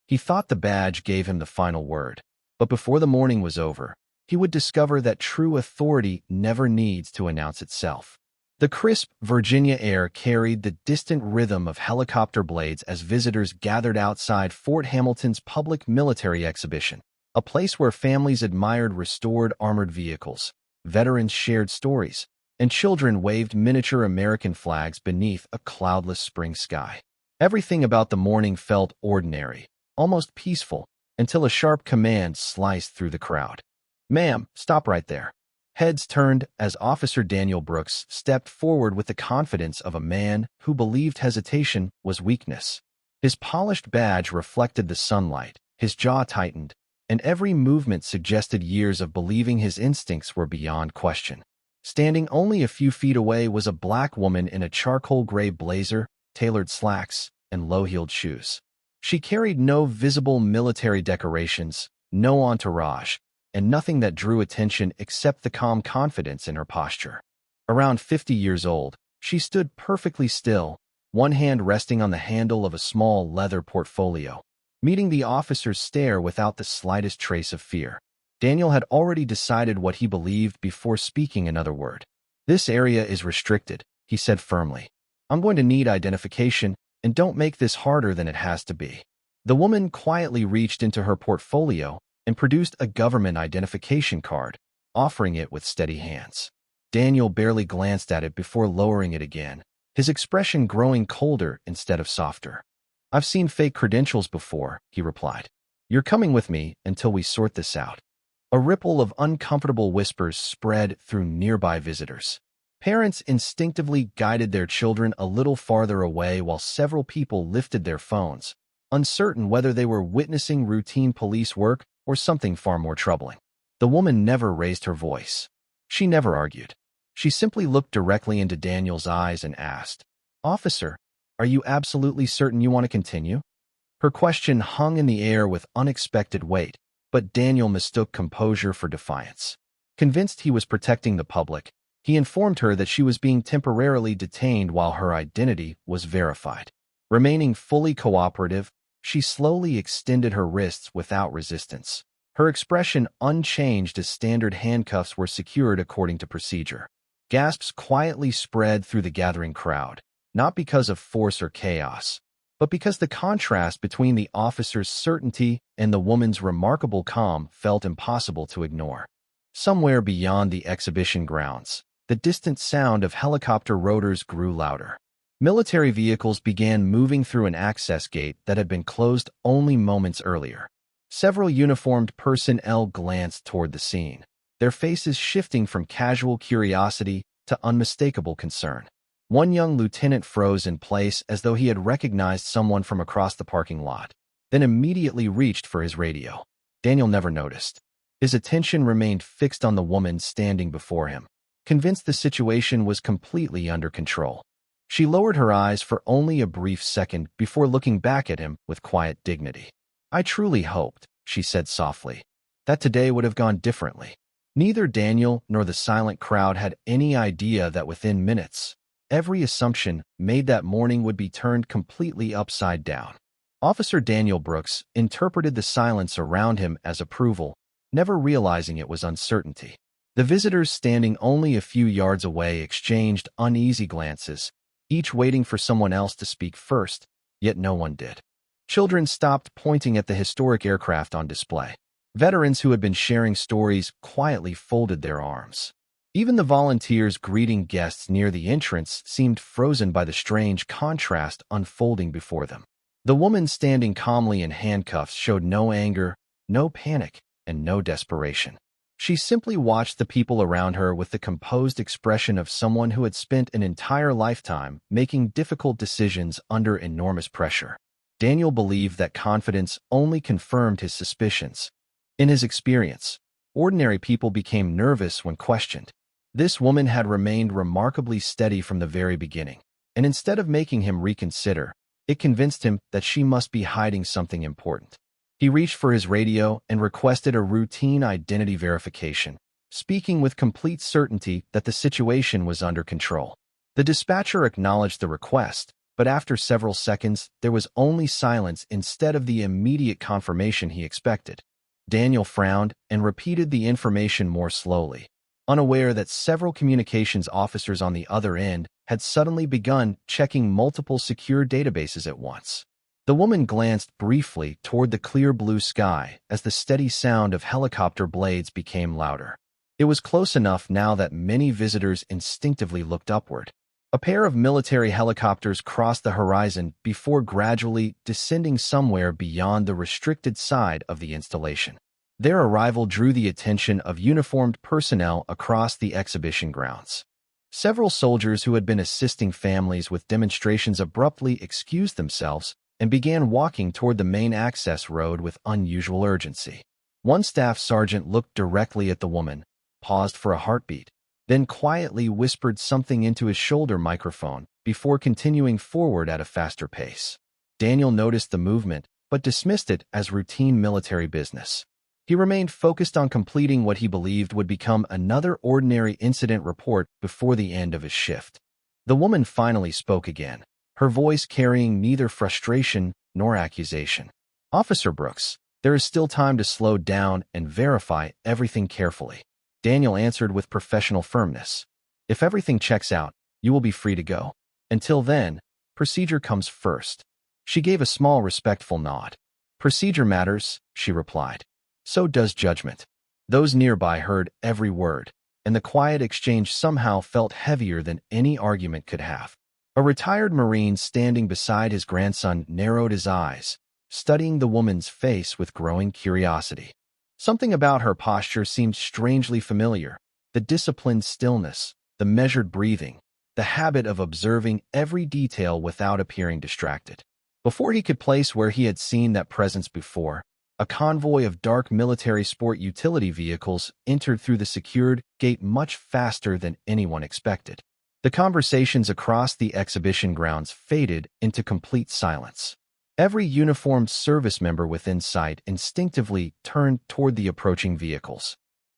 He thought the badge gave him the final word, but before the morning was over, he would discover that true authority never needs to announce itself. The crisp Virginia air carried the distant rhythm of helicopter blades as visitors gathered outside Fort Hamilton's public military exhibition, a place where families admired restored armored vehicles, veterans shared stories, and children waved miniature American flags beneath a cloudless spring sky. Everything about the morning felt ordinary, almost peaceful, until a sharp command sliced through the crowd. "Ma'am, stop right there." Heads turned as Officer Daniel Brooks stepped forward with the confidence of a man who believed hesitation was weakness. His polished badge reflected the sunlight, his jaw tightened, and every movement suggested years of believing his instincts were beyond question. Standing only a few feet away was a black woman in a charcoal gray blazer, tailored slacks, and low-heeled shoes. She carried no visible military decorations, no entourage, and nothing that drew attention except the calm confidence in her posture. Around 50 years old, she stood perfectly still, one hand resting on the handle of a small leather portfolio, meeting the officer's stare without the slightest trace of fear. Daniel had already decided what he believed before speaking another word. "This area is restricted," he said firmly. "I'm going to need identification, and don't make this harder than it has to be." The woman quietly reached into her portfolio and produced a government identification card, offering it with steady hands. Daniel barely glanced at it before lowering it again, his expression growing colder instead of softer. "I've seen fake credentials before," he replied. "You're coming with me until we sort this out." A ripple of uncomfortable whispers spread through nearby visitors. Parents instinctively guided their children a little farther away while several people lifted their phones, uncertain whether they were witnessing routine police work or something far more troubling. The woman never raised her voice. She never argued. She simply looked directly into Daniel's eyes and asked, "Officer, are you absolutely certain you want to continue?" Her question hung in the air with unexpected weight, but Daniel mistook composure for defiance. Convinced he was protecting the public, he informed her that she was being temporarily detained while her identity was verified. Remaining fully cooperative, she slowly extended her wrists without resistance, her expression unchanged as standard handcuffs were secured according to procedure. Gasps quietly spread through the gathering crowd, not because of force or chaos, but because the contrast between the officer's certainty and the woman's remarkable calm felt impossible to ignore. Somewhere beyond the exhibition grounds, the distant sound of helicopter rotors grew louder. Military vehicles began moving through an access gate that had been closed only moments earlier. Several uniformed personnel glanced toward the scene, their faces shifting from casual curiosity to unmistakable concern. One young lieutenant froze in place as though he had recognized someone from across the parking lot, then immediately reached for his radio. Daniel never noticed. His attention remained fixed on the woman standing before him, convinced the situation was completely under control. She lowered her eyes for only a brief second before looking back at him with quiet dignity. "I truly hoped," she said softly, "that today would have gone differently." Neither Daniel nor the silent crowd had any idea that within minutes, every assumption made that morning would be turned completely upside down. Officer Daniel Brooks interpreted the silence around him as approval, never realizing it was uncertainty. The visitors standing only a few yards away exchanged uneasy glances, each waiting for someone else to speak first, yet no one did. Children stopped pointing at the historic aircraft on display. Veterans who had been sharing stories quietly folded their arms. Even the volunteers greeting guests near the entrance seemed frozen by the strange contrast unfolding before them. The woman standing calmly in handcuffs showed no anger, no panic, and no desperation. She simply watched the people around her with the composed expression of someone who had spent an entire lifetime making difficult decisions under enormous pressure. Daniel believed that confidence only confirmed his suspicions. In his experience, ordinary people became nervous when questioned. This woman had remained remarkably steady from the very beginning, and instead of making him reconsider, it convinced him that she must be hiding something important. He reached for his radio and requested a routine identity verification, speaking with complete certainty that the situation was under control. The dispatcher acknowledged the request, But after several seconds, there was only silence instead of the immediate confirmation he expected. Daniel frowned and repeated the information more slowly, unaware that several communications officers on the other end had suddenly begun checking multiple secure databases at once. The woman glanced briefly toward the clear blue sky as the steady sound of helicopter blades became louder. It was close enough now that many visitors instinctively looked upward. A pair of military helicopters crossed the horizon before gradually descending somewhere beyond the restricted side of the installation. Their arrival drew the attention of uniformed personnel across the exhibition grounds. Several soldiers who had been assisting families with demonstrations abruptly excused themselves and began walking toward the main access road with unusual urgency. One staff sergeant looked directly at the woman, paused for a heartbeat, then quietly whispered something into his shoulder microphone before continuing forward at a faster pace. Daniel noticed the movement, but dismissed it as routine military business. He remained focused on completing what he believed would become another ordinary incident report before the end of his shift. The woman finally spoke again, her voice carrying neither frustration nor accusation. "Officer Brooks, there is still time to slow down and verify everything carefully," Daniel answered with professional firmness. "If everything checks out, you will be free to go. Until then, procedure comes first." She gave a small respectful nod. "Procedure matters," she replied. "So does judgment." Those nearby heard every word, and the quiet exchange somehow felt heavier than any argument could have. A retired Marine standing beside his grandson narrowed his eyes, studying the woman's face with growing curiosity. Something about her posture seemed strangely familiar: the disciplined stillness, the measured breathing, the habit of observing every detail without appearing distracted. Before he could place where he had seen that presence before, a convoy of dark military sport utility vehicles entered through the secured gate much faster than anyone expected. The conversations across the exhibition grounds faded into complete silence. Every uniformed service member within sight instinctively turned toward the approaching vehicles.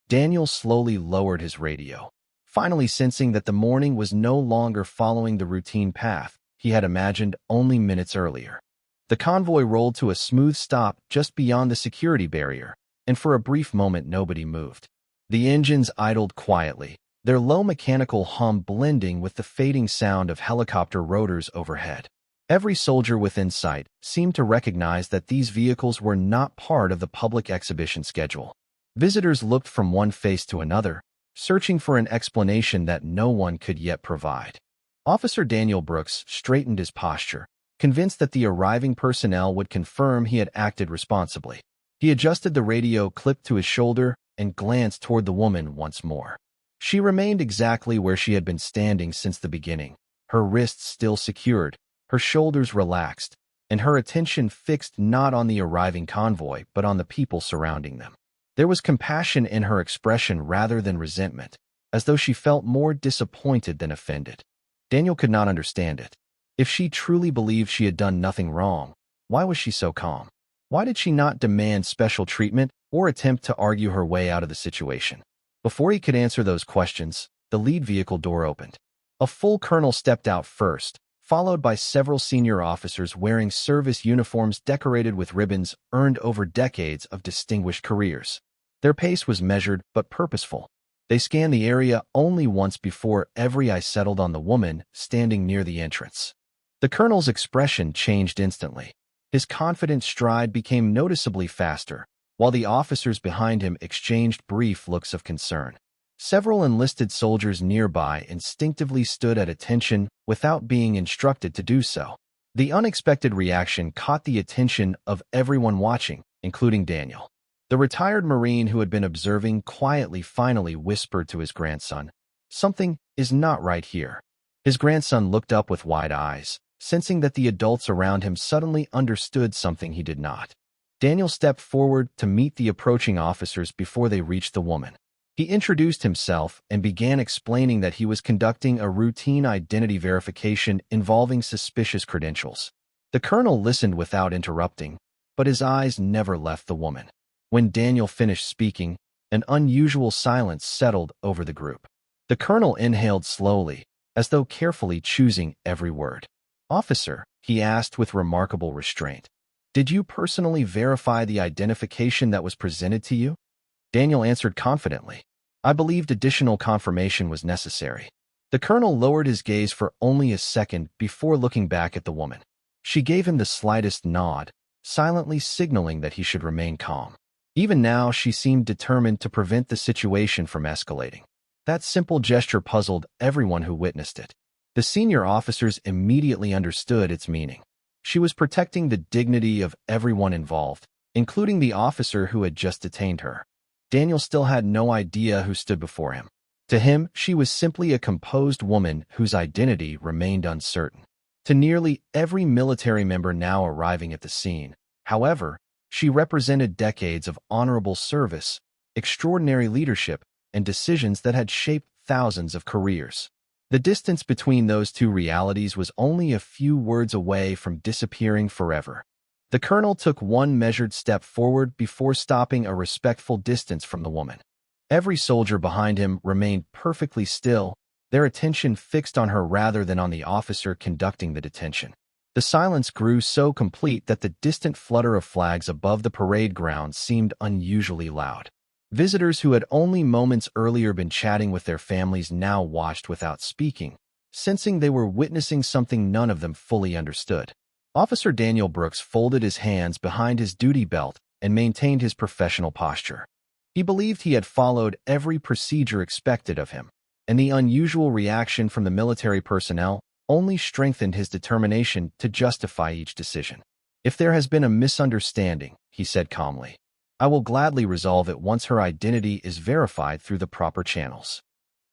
Daniel slowly lowered his radio, finally sensing that the morning was no longer following the routine path he had imagined only minutes earlier. The convoy rolled to a smooth stop just beyond the security barrier, and for a brief moment nobody moved. The engines idled quietly, their low mechanical hum blending with the fading sound of helicopter rotors overhead. Every soldier within sight seemed to recognize that these vehicles were not part of the public exhibition schedule. Visitors looked from one face to another, searching for an explanation that no one could yet provide. Officer Daniel Brooks straightened his posture, convinced that the arriving personnel would confirm he had acted responsibly. He adjusted the radio clip to his shoulder and glanced toward the woman once more. She remained exactly where she had been standing since the beginning, her wrists still secured, her shoulders relaxed, and her attention fixed not on the arriving convoy but on the people surrounding them. There was compassion in her expression rather than resentment, as though she felt more disappointed than offended. Daniel could not understand it. If she truly believed she had done nothing wrong, why was she so calm? Why did she not demand special treatment or attempt to argue her way out of the situation? Before he could answer those questions, the lead vehicle door opened. A full colonel stepped out first, followed by several senior officers wearing service uniforms decorated with ribbons earned over decades of distinguished careers. Their pace was measured but purposeful. They scanned the area only once before every eye settled on the woman standing near the entrance. The colonel's expression changed instantly. His confident stride became noticeably faster, while the officers behind him exchanged brief looks of concern. Several enlisted soldiers nearby instinctively stood at attention without being instructed to do so. The unexpected reaction caught the attention of everyone watching, including Daniel. The retired Marine who had been observing quietly finally whispered to his grandson, "Something is not right here." His grandson looked up with wide eyes, sensing that the adults around him suddenly understood something he did not. Daniel stepped forward to meet the approaching officers before they reached the woman. He introduced himself and began explaining that he was conducting a routine identity verification involving suspicious credentials. The colonel listened without interrupting, but his eyes never left the woman. When Daniel finished speaking, an unusual silence settled over the group. The colonel inhaled slowly, as though carefully choosing every word. "Officer," he asked with remarkable restraint, "did you personally verify the identification that was presented to you?" Daniel answered confidently, "I believed additional confirmation was necessary." The colonel lowered his gaze for only a second before looking back at the woman. She gave him the slightest nod, silently signaling that he should remain calm. Even now, she seemed determined to prevent the situation from escalating. That simple gesture puzzled everyone who witnessed it. The senior officers immediately understood its meaning. She was protecting the dignity of everyone involved, including the officer who had just detained her. Daniel still had no idea who stood before him. To him, she was simply a composed woman whose identity remained uncertain. To nearly every military member now arriving at the scene, however, she represented decades of honorable service, extraordinary leadership, and decisions that had shaped thousands of careers. The distance between those two realities was only a few words away from disappearing forever. The colonel took one measured step forward before stopping a respectful distance from the woman. Every soldier behind him remained perfectly still, their attention fixed on her rather than on the officer conducting the detention. The silence grew so complete that the distant flutter of flags above the parade ground seemed unusually loud. Visitors who had only moments earlier been chatting with their families now watched without speaking, sensing they were witnessing something none of them fully understood. Officer Daniel Brooks folded his hands behind his duty belt and maintained his professional posture. He believed he had followed every procedure expected of him, and the unusual reaction from the military personnel only strengthened his determination to justify each decision. "If there has been a misunderstanding," he said calmly, "I will gladly resolve it once her identity is verified through the proper channels."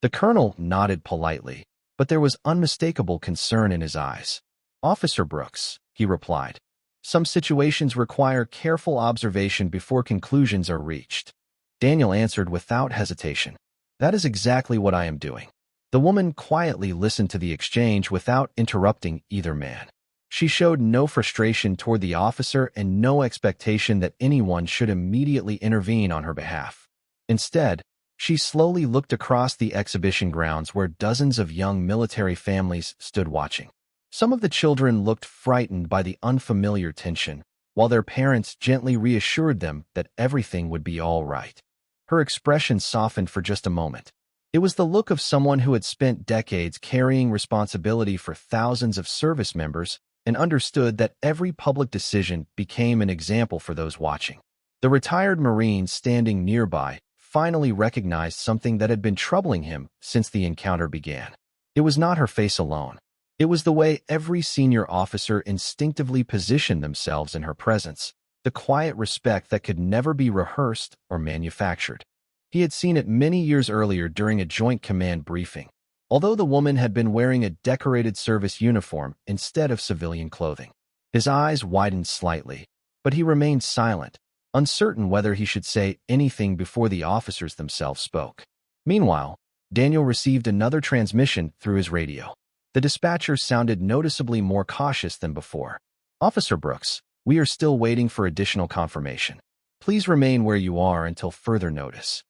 The colonel nodded politely, but there was unmistakable concern in his eyes. "Officer Brooks," he replied, "some situations require careful observation before conclusions are reached." Daniel answered without hesitation, "That is exactly what I am doing." The woman quietly listened to the exchange without interrupting either man. She showed no frustration toward the officer and no expectation that anyone should immediately intervene on her behalf. Instead, she slowly looked across the exhibition grounds where dozens of young military families stood watching. Some of the children looked frightened by the unfamiliar tension, while their parents gently reassured them that everything would be all right. Her expression softened for just a moment. It was the look of someone who had spent decades carrying responsibility for thousands of service members and understood that every public decision became an example for those watching. The retired Marine standing nearby finally recognized something that had been troubling him since the encounter began. It was not her face alone. It was the way every senior officer instinctively positioned themselves in her presence, the quiet respect that could never be rehearsed or manufactured. He had seen it many years earlier during a joint command briefing, although the woman had been wearing a decorated service uniform instead of civilian clothing. His eyes widened slightly, but he remained silent, uncertain whether he should say anything before the officers themselves spoke. Meanwhile, Daniel received another transmission through his radio. The dispatcher sounded noticeably more cautious than before. "Officer Brooks, we are still waiting for additional confirmation. Please remain where you are until further notice."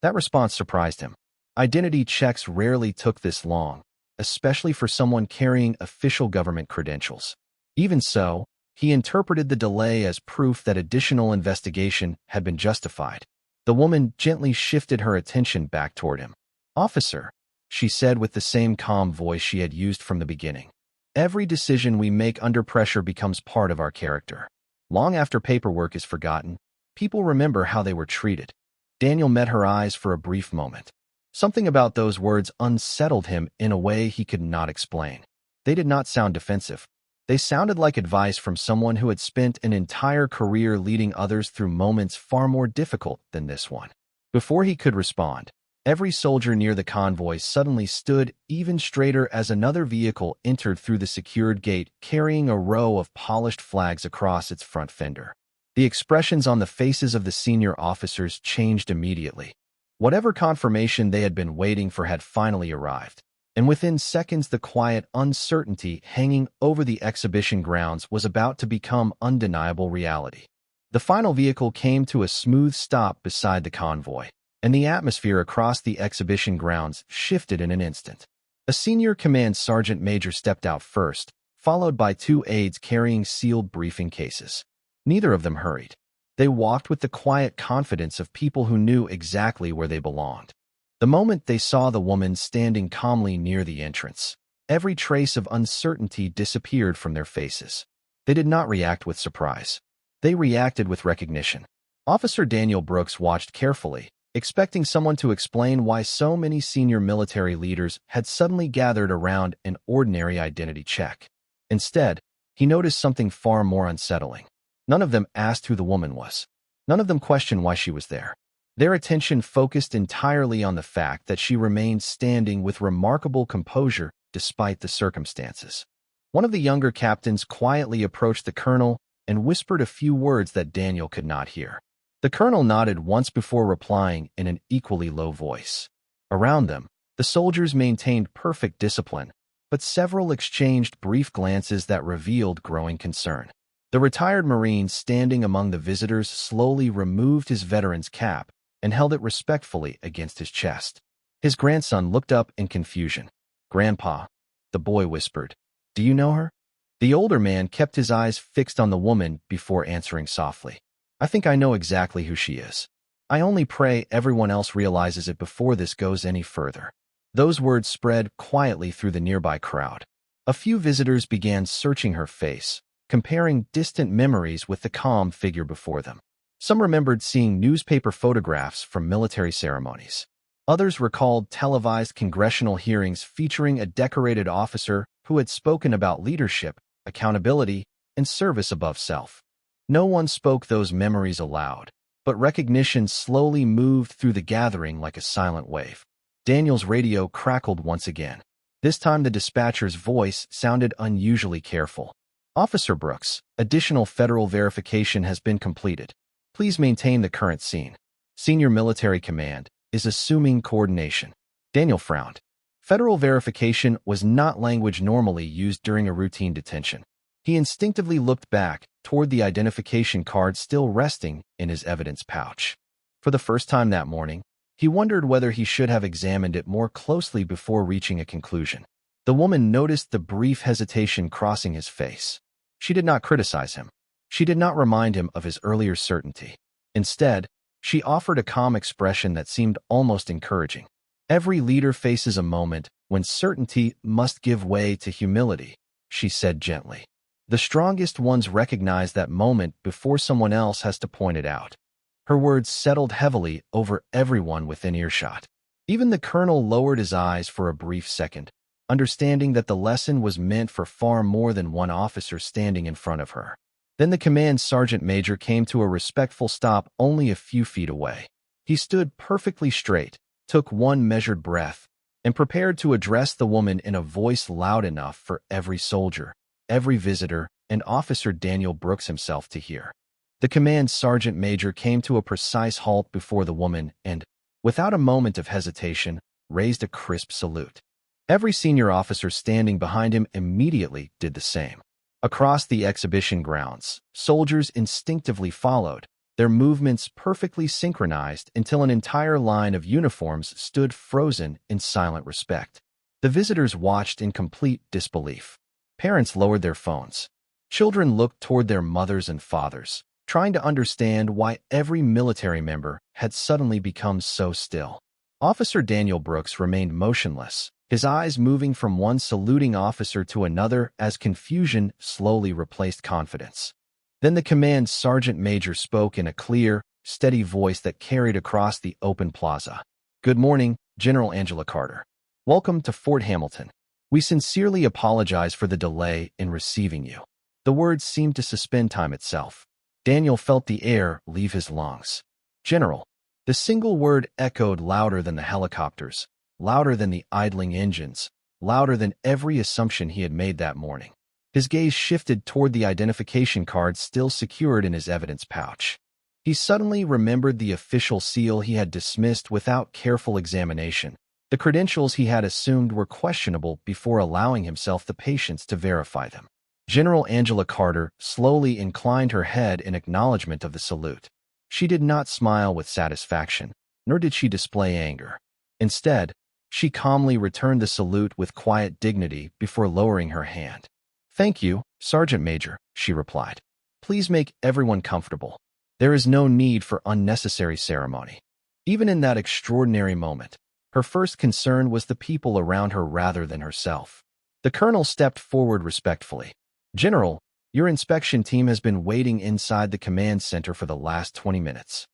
That response surprised him. Identity checks rarely took this long, especially for someone carrying official government credentials. Even so, he interpreted the delay as proof that additional investigation had been justified. The woman gently shifted her attention back toward him. "Officer," she said with the same calm voice she had used from the beginning, "every decision we make under pressure becomes part of our character. Long after paperwork is forgotten, people remember how they were treated." Daniel met her eyes for a brief moment. Something about those words unsettled him in a way he could not explain. They did not sound defensive. They sounded like advice from someone who had spent an entire career leading others through moments far more difficult than this one. Before he could respond, every soldier near the convoy suddenly stood even straighter as another vehicle entered through the secured gate carrying a row of polished flags across its front fender. The expressions on the faces of the senior officers changed immediately. Whatever confirmation they had been waiting for had finally arrived, and within seconds the quiet uncertainty hanging over the exhibition grounds was about to become undeniable reality. The final vehicle came to a smooth stop beside the convoy, and the atmosphere across the exhibition grounds shifted in an instant. A senior command sergeant major stepped out first, followed by two aides carrying sealed briefing cases. Neither of them hurried. They walked with the quiet confidence of people who knew exactly where they belonged. The moment they saw the woman standing calmly near the entrance, every trace of uncertainty disappeared from their faces. They did not react with surprise. They reacted with recognition. Officer Daniel Brooks watched carefully, expecting someone to explain why so many senior military leaders had suddenly gathered around an ordinary identity check. Instead, he noticed something far more unsettling. None of them asked who the woman was. None of them questioned why she was there. Their attention focused entirely on the fact that she remained standing with remarkable composure despite the circumstances. One of the younger captains quietly approached the colonel and whispered a few words that Daniel could not hear. The colonel nodded once before replying in an equally low voice. Around them, the soldiers maintained perfect discipline, but several exchanged brief glances that revealed growing concern. The retired Marine standing among the visitors slowly removed his veteran's cap and held it respectfully against his chest. His grandson looked up in confusion. "Grandpa," the boy whispered, "do you know her?" The older man kept his eyes fixed on the woman before answering softly. "I think I know exactly who she is. I only pray everyone else realizes it before this goes any further." Those words spread quietly through the nearby crowd. A few visitors began searching her face, comparing distant memories with the calm figure before them. Some remembered seeing newspaper photographs from military ceremonies. Others recalled televised congressional hearings featuring a decorated officer who had spoken about leadership, accountability, and service above self. No one spoke those memories aloud, but recognition slowly moved through the gathering like a silent wave. Daniel's radio crackled once again. This time the dispatcher's voice sounded unusually careful. "Officer Brooks, additional federal verification has been completed. Please maintain the current scene. Senior Military Command is assuming coordination." Daniel frowned. Federal verification was not language normally used during a routine detention. He instinctively looked back toward the identification card still resting in his evidence pouch. For the first time that morning, he wondered whether he should have examined it more closely before reaching a conclusion. The woman noticed the brief hesitation crossing his face. She did not criticize him. She did not remind him of his earlier certainty. Instead, she offered a calm expression that seemed almost encouraging. "Every leader faces a moment when certainty must give way to humility," she said gently. "The strongest ones recognize that moment before someone else has to point it out." Her words settled heavily over everyone within earshot. Even the colonel lowered his eyes for a brief second, understanding that the lesson was meant for far more than one officer standing in front of her. Then the command sergeant major came to a respectful stop only a few feet away. He stood perfectly straight, took one measured breath, and prepared to address the woman in a voice loud enough for every soldier, every visitor, and Officer Daniel Brooks himself to hear. The command sergeant major came to a precise halt before the woman and, without a moment of hesitation, raised a crisp salute. Every senior officer standing behind him immediately did the same. Across the exhibition grounds, soldiers instinctively followed, their movements perfectly synchronized until an entire line of uniforms stood frozen in silent respect. The visitors watched in complete disbelief. Parents lowered their phones. Children looked toward their mothers and fathers, trying to understand why every military member had suddenly become so still. Officer Daniel Brooks remained motionless, his eyes moving from one saluting officer to another as confusion slowly replaced confidence. Then the command sergeant major spoke in a clear, steady voice that carried across the open plaza. "Good morning, General Angela Carter. Welcome to Fort Hamilton. We sincerely apologize for the delay in receiving you." The words seemed to suspend time itself. Daniel felt the air leave his lungs. "General." The single word echoed louder than the helicopters, louder than the idling engines, louder than every assumption he had made that morning. His gaze shifted toward the identification card still secured in his evidence pouch. He suddenly remembered the official seal he had dismissed without careful examination. The credentials he had assumed were questionable before allowing himself the patience to verify them. General Angela Carter slowly inclined her head in acknowledgement of the salute. She did not smile with satisfaction, nor did she display anger. Instead, she calmly returned the salute with quiet dignity before lowering her hand. "Thank you, Sergeant Major," she replied. "Please make everyone comfortable. There is no need for unnecessary ceremony." Even in that extraordinary moment, her first concern was the people around her rather than herself. The colonel stepped forward respectfully. "General, your inspection team has been waiting inside the command center for the last 20 minutes.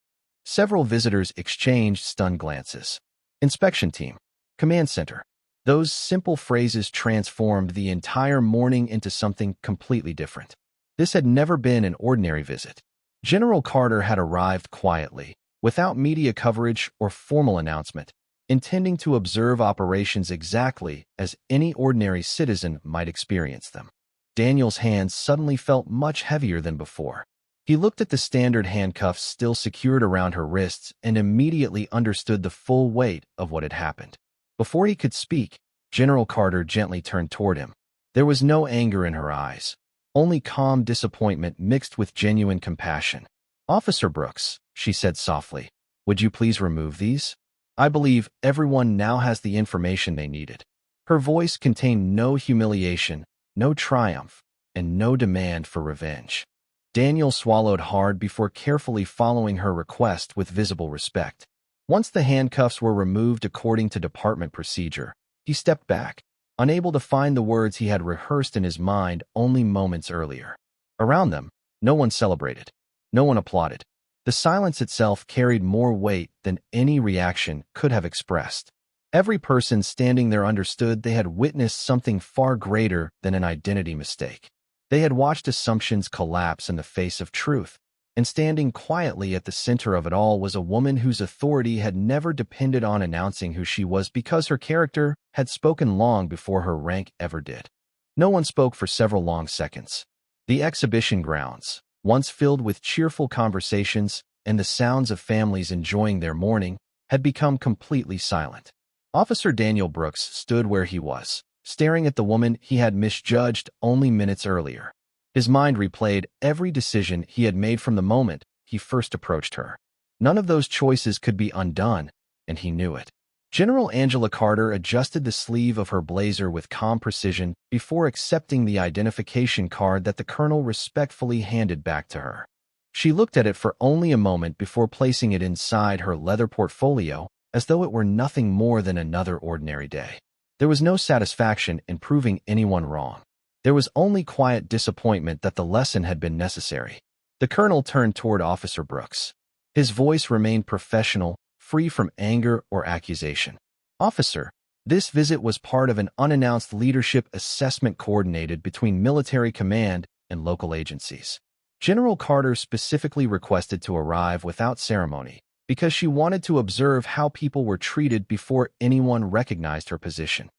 Several visitors exchanged stunned glances. Inspection team, command center. Those simple phrases transformed the entire morning into something completely different. This had never been an ordinary visit. General Carter had arrived quietly, without media coverage or formal announcement, intending to observe operations exactly as any ordinary citizen might experience them. Daniel's hands suddenly felt much heavier than before. He looked at the standard handcuffs still secured around her wrists and immediately understood the full weight of what had happened. Before he could speak, General Carter gently turned toward him. There was no anger in her eyes, only calm disappointment mixed with genuine compassion. "Officer Brooks," she said softly, "would you please remove these? I believe everyone now has the information they needed." Her voice contained no humiliation, no triumph, and no demand for revenge. Daniel swallowed hard before carefully following her request with visible respect. Once the handcuffs were removed according to department procedure, he stepped back, unable to find the words he had rehearsed in his mind only moments earlier. Around them, no one celebrated. No one applauded. The silence itself carried more weight than any reaction could have expressed. Every person standing there understood they had witnessed something far greater than an identity mistake. They had watched assumptions collapse in the face of truth, and standing quietly at the center of it all was a woman whose authority had never depended on announcing who she was because her character had spoken long before her rank ever did. No one spoke for several long seconds. The exhibition grounds, once filled with cheerful conversations and the sounds of families enjoying their morning, had become completely silent. Officer Daniel Brooks stood where he was, staring at the woman he had misjudged only minutes earlier. His mind replayed every decision he had made from the moment he first approached her. None of those choices could be undone, and he knew it. General Angela Carter adjusted the sleeve of her blazer with calm precision before accepting the identification card that the colonel respectfully handed back to her. She looked at it for only a moment before placing it inside her leather portfolio, as though it were nothing more than another ordinary day. There was no satisfaction in proving anyone wrong. There was only quiet disappointment that the lesson had been necessary. The colonel turned toward Officer Brooks. His voice remained professional, free from anger or accusation. "Officer, this visit was part of an unannounced leadership assessment coordinated between military command and local agencies. General Carter specifically requested to arrive without ceremony because she wanted to observe how people were treated before anyone recognized her position."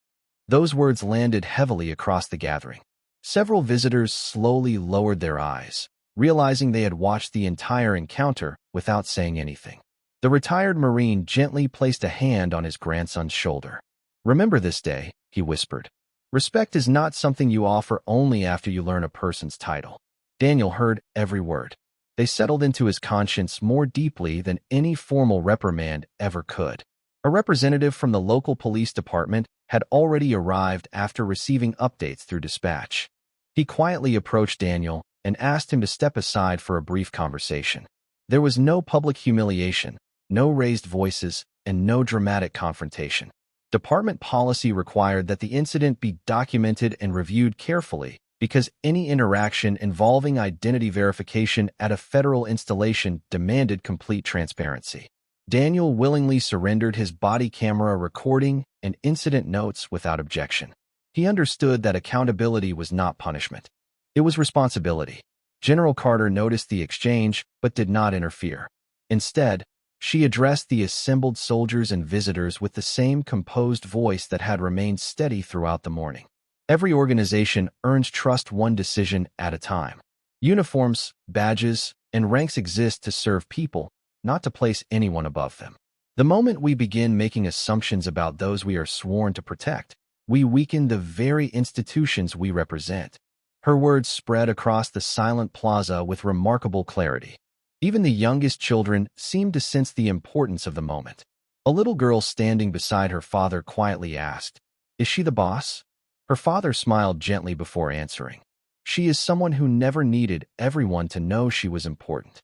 Those words landed heavily across the gathering. Several visitors slowly lowered their eyes, realizing they had watched the entire encounter without saying anything. The retired Marine gently placed a hand on his grandson's shoulder. "Remember this day," he whispered. "Respect is not something you offer only after you learn a person's title." Daniel heard every word. They settled into his conscience more deeply than any formal reprimand ever could. A representative from the local police department had already arrived after receiving updates through dispatch. He quietly approached Daniel and asked him to step aside for a brief conversation. There was no public humiliation, no raised voices, and no dramatic confrontation. Department policy required that the incident be documented and reviewed carefully because any interaction involving identity verification at a federal installation demanded complete transparency. Daniel willingly surrendered his body camera recording and incident notes without objection. He understood that accountability was not punishment. It was responsibility. General Carter noticed the exchange but did not interfere. Instead, she addressed the assembled soldiers and visitors with the same composed voice that had remained steady throughout the morning. Every organization earns trust one decision at a time. Uniforms, badges, and ranks exist to serve people, not to place anyone above them. The moment we begin making assumptions about those we are sworn to protect, we weaken the very institutions we represent. Her words spread across the silent plaza with remarkable clarity. Even the youngest children seemed to sense the importance of the moment. A little girl standing beside her father quietly asked, "Is she the boss?" Her father smiled gently before answering, She is someone who never needed everyone to know she was important.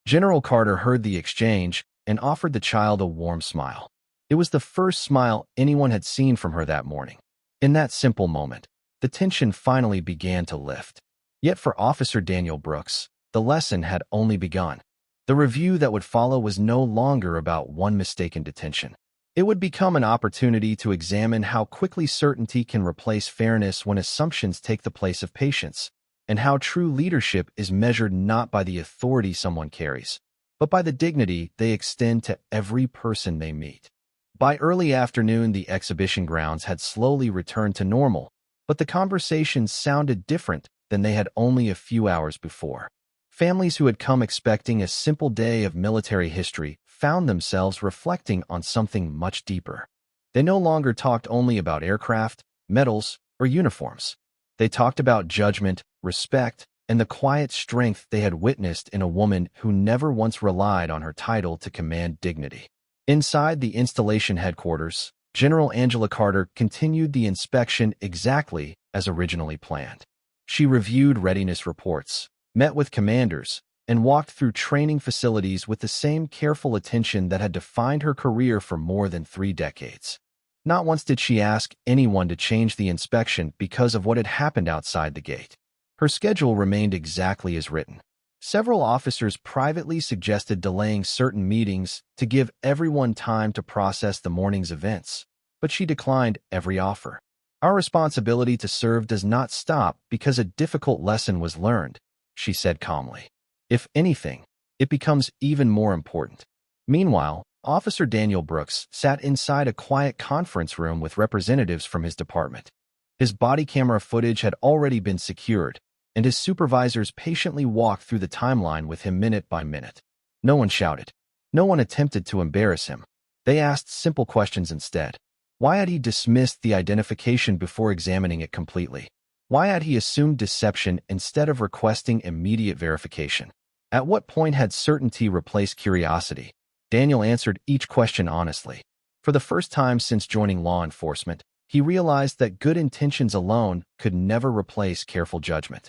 General Carter heard the exchange and offered the child a warm smile. It was the first smile anyone had seen from her that morning. In that simple moment, the tension finally began to lift. Yet for Officer Daniel Brooks, the lesson had only begun. The review that would follow was no longer about one mistaken detention. It would become an opportunity to examine how quickly certainty can replace fairness when assumptions take the place of patience, and how true leadership is measured not by the authority someone carries, but by the dignity they extend to every person they meet. By early afternoon, the exhibition grounds had slowly returned to normal, but the conversations sounded different than they had only a few hours before. Families who had come expecting a simple day of military history found themselves reflecting on something much deeper. They no longer talked only about aircraft, medals, or uniforms. They talked about judgment, respect, and the quiet strength they had witnessed in a woman who never once relied on her title to command dignity. Inside the installation headquarters, General Angela Carter continued the inspection exactly as originally planned. She reviewed readiness reports, met with commanders, and walked through training facilities with the same careful attention that had defined her career for more than 3 decades. Not once did she ask anyone to change the inspection because of what had happened outside the gate. Her schedule remained exactly as written. Several officers privately suggested delaying certain meetings to give everyone time to process the morning's events, but she declined every offer. Our responsibility to serve does not stop because a difficult lesson was learned, she said calmly. If anything, it becomes even more important. Meanwhile, Officer Daniel Brooks sat inside a quiet conference room with representatives from his department. His body camera footage had already been secured, and his supervisors patiently walked through the timeline with him minute by minute. No one shouted. No one attempted to embarrass him. They asked simple questions instead. Why had he dismissed the identification before examining it completely? Why had he assumed deception instead of requesting immediate verification? At what point had certainty replaced curiosity? Daniel answered each question honestly. For the first time since joining law enforcement, he realized that good intentions alone could never replace careful judgment.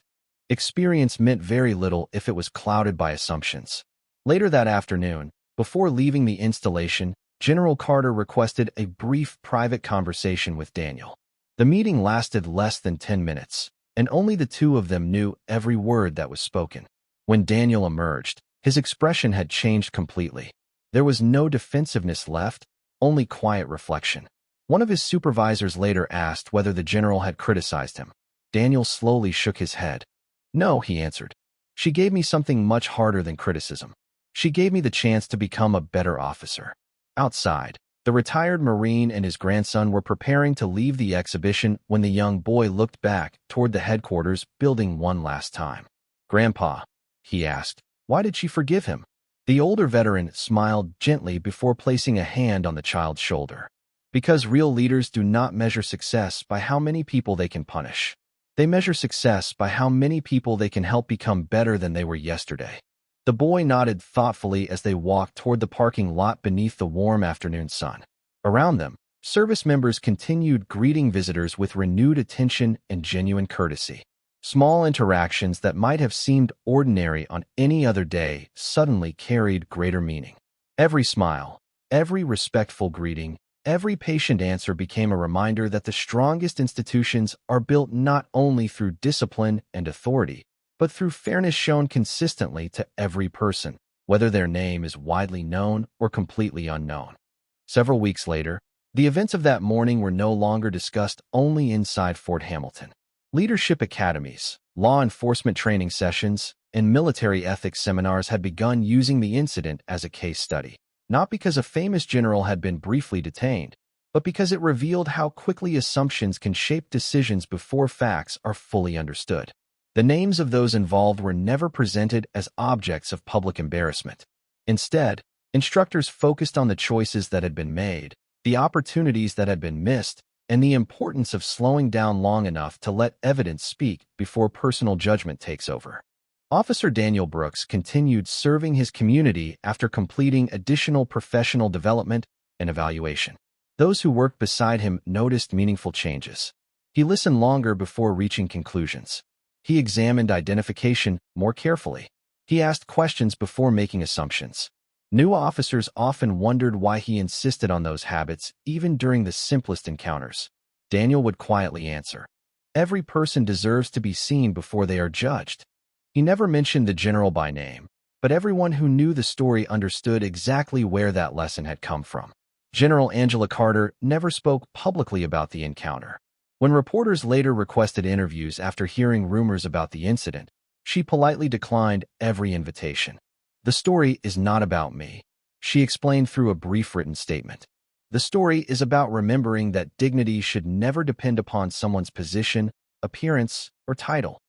Experience meant very little if it was clouded by assumptions. Later that afternoon, before leaving the installation, General Carter requested a brief private conversation with Daniel. The meeting lasted less than 10 minutes, and only the two of them knew every word that was spoken. When Daniel emerged, his expression had changed completely. There was no defensiveness left, only quiet reflection. One of his supervisors later asked whether the general had criticized him. Daniel slowly shook his head. No, he answered. She gave me something much harder than criticism. She gave me the chance to become a better officer. Outside, the retired Marine and his grandson were preparing to leave the exhibition when the young boy looked back toward the headquarters building one last time. Grandpa, he asked, why did she forgive him? The older veteran smiled gently before placing a hand on the child's shoulder. Because real leaders do not measure success by how many people they can punish. They measure success by how many people they can help become better than they were yesterday. The boy nodded thoughtfully as they walked toward the parking lot beneath the warm afternoon sun. Around them, service members continued greeting visitors with renewed attention and genuine courtesy. Small interactions that might have seemed ordinary on any other day suddenly carried greater meaning. Every smile, every respectful greeting, every patient answer became a reminder that the strongest institutions are built not only through discipline and authority, but through fairness shown consistently to every person, whether their name is widely known or completely unknown. Several weeks later, the events of that morning were no longer discussed only inside Fort Hamilton. Leadership academies, law enforcement training sessions, and military ethics seminars had begun using the incident as a case study, not because a famous general had been briefly detained, but because it revealed how quickly assumptions can shape decisions before facts are fully understood. The names of those involved were never presented as objects of public embarrassment. Instead, instructors focused on the choices that had been made, the opportunities that had been missed, and the importance of slowing down long enough to let evidence speak before personal judgment takes over. Officer Daniel Brooks continued serving his community after completing additional professional development and evaluation. Those who worked beside him noticed meaningful changes. He listened longer before reaching conclusions. He examined identification more carefully. He asked questions before making assumptions. New officers often wondered why he insisted on those habits, even during the simplest encounters. Daniel would quietly answer, "Every person deserves to be seen before they are judged." He never mentioned the general by name, but everyone who knew the story understood exactly where that lesson had come from. General Angela Carter never spoke publicly about the encounter. When reporters later requested interviews after hearing rumors about the incident, she politely declined every invitation. "The story is not about me," she explained through a brief written statement. "The story is about remembering that dignity should never depend upon someone's position, appearance, or title."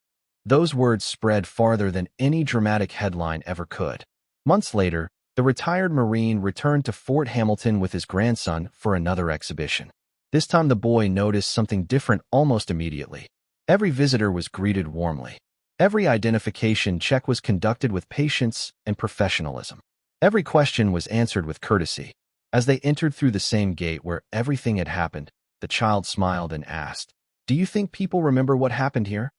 Those words spread farther than any dramatic headline ever could. Months later, the retired Marine returned to Fort Hamilton with his grandson for another exhibition. This time the boy noticed something different almost immediately. Every visitor was greeted warmly. Every identification check was conducted with patience and professionalism. Every question was answered with courtesy. As they entered through the same gate where everything had happened, the child smiled and asked, "Do you think people remember what happened here?"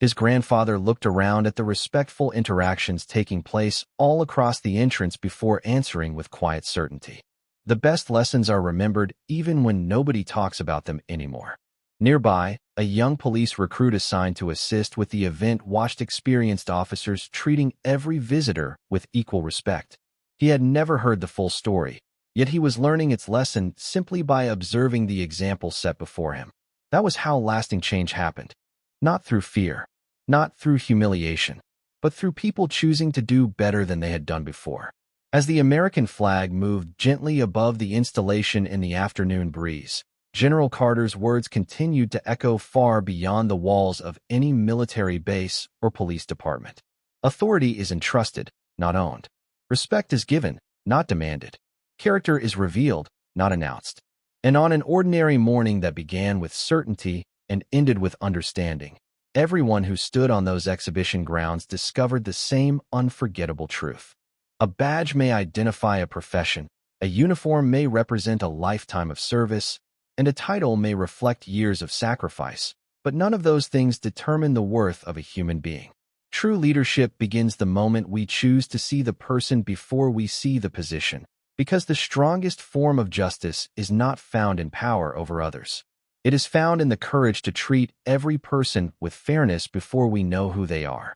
His grandfather looked around at the respectful interactions taking place all across the entrance before answering with quiet certainty. "The best lessons are remembered even when nobody talks about them anymore." Nearby, a young police recruit assigned to assist with the event watched experienced officers treating every visitor with equal respect. He had never heard the full story, yet he was learning its lesson simply by observing the example set before him. That was how lasting change happened. Not through fear, not through humiliation, but through people choosing to do better than they had done before. As the American flag moved gently above the installation in the afternoon breeze, General Carter's words continued to echo far beyond the walls of any military base or police department. Authority is entrusted, not owned. Respect is given, not demanded. Character is revealed, not announced. And on an ordinary morning that began with certainty and ended with understanding, everyone who stood on those exhibition grounds discovered the same unforgettable truth. A badge may identify a profession, a uniform may represent a lifetime of service, and a title may reflect years of sacrifice, but none of those things determine the worth of a human being. True leadership begins the moment we choose to see the person before we see the position, because the strongest form of justice is not found in power over others. It is found in the courage to treat every person with fairness before we know who they are.